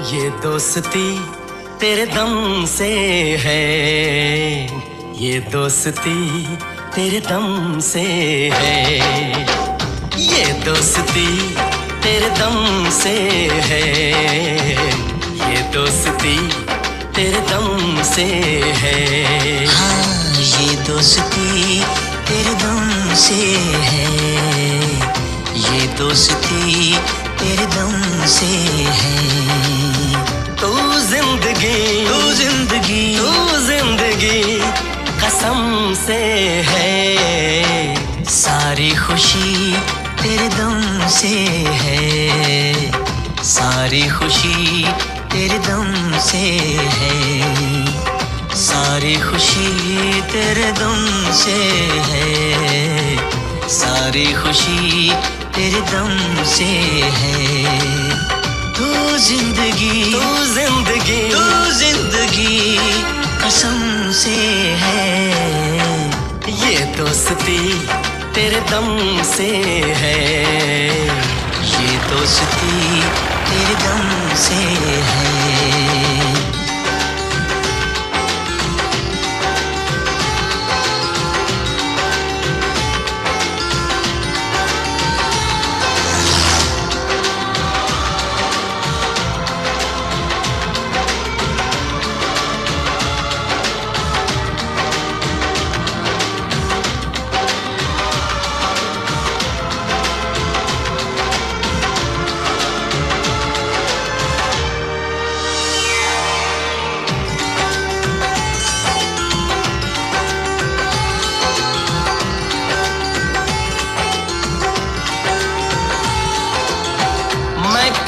ये दोस्ती तेरे दम से है, ये दोस्ती तेरे दम से है, ये दोस्ती तेरे दम से है, ये दोस्ती तेरे दम से है। हाँ, ये दोस्ती तेरे दम से है, ये दोस्ती तेरे दम से है। तू जिंदगी कसम से है, सारी खुशी तेरे दम से है, सारी खुशी तेरे दम से है, सारी खुशी तेरे दम से है, सारी खुशी तेरे दम से है। तू जिंदगी कसम से है, ये दोस्ती तेरे दम से है, ये दोस्ती तेरे दम से है।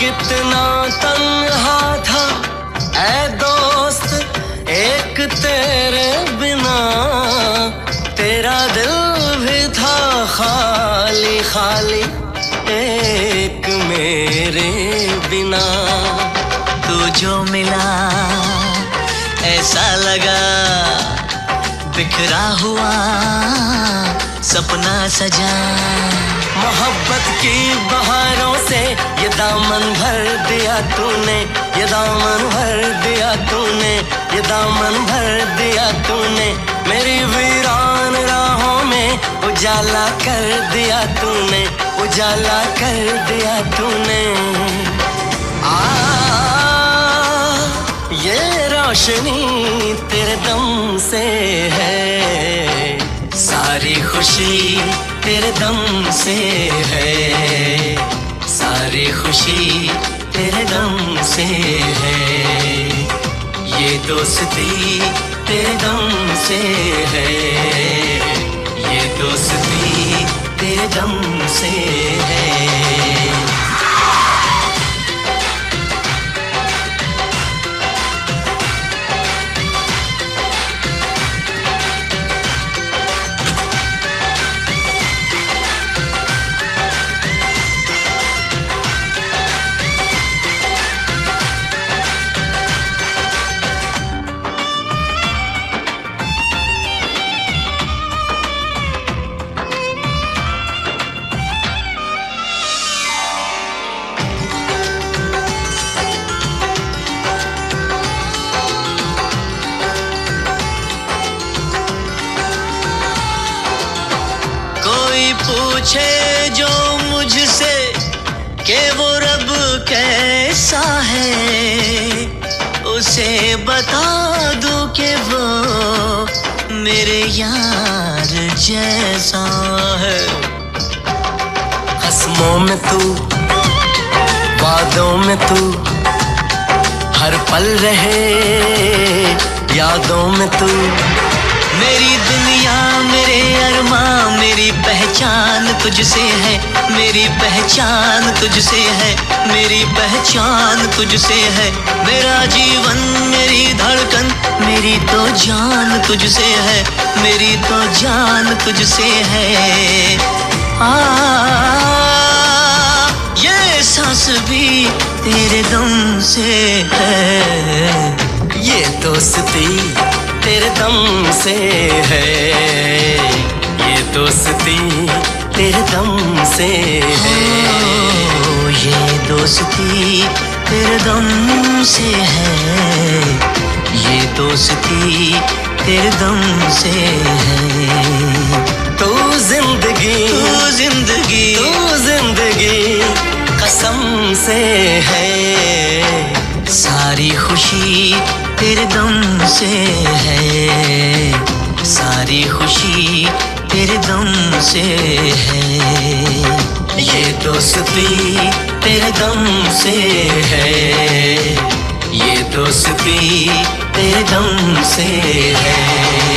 कितना तन्हा था ऐ दोस्त एक तेरे बिना, तेरा दिल भी था खाली खाली एक मेरे बिना। तू जो मिला ऐसा लगा बिखरा हुआ सपना सजा, मोहब्बत की बहारों से ये दामन भर दिया तूने, ये दामन भर दिया तूने, ये दामन भर दिया तूने, मेरी वीरान राहों में उजाला कर दिया तूने, उजाला कर दिया तूने। ये रोशनी तेरे दम से है, सारी खुशी तेरे दम से है, सारी खुशी तेरे दम से है, ये दोस्ती तेरे दम से है, ये दोस्ती तेरे दम से है। पूछे जो मुझसे कि वो रब कैसा है, उसे बता दूं कि वो मेरे यार जैसा है। कसमों में तू, वादों में तू, हर पल रहे यादों में तू, मेरी दुनिया मेरे अरमां, मेरी पहचान तुझसे है, मेरी पहचान तुझसे है, मेरी पहचान तुझसे है, मेरा जीवन मेरी धड़कन, मेरी तो जान तुझसे है, मेरी तो जान तुझसे है। ये सांस भी तेरे दम से है, ये दोस्ती तेरे दम से है, ये दोस्ती तेरे दम से है। ये दोस्ती तेरे दम से है, ये दोस्ती तेरे दम से है। तू जिंदगी तू जिंदगी तू जिंदगी कसम से है, सारी खुशी तेरे दम से है, सारी खुशी तेरे दम से है। ये दोस्ती तेरे दम से है, ये दोस्ती तेरे दम से है।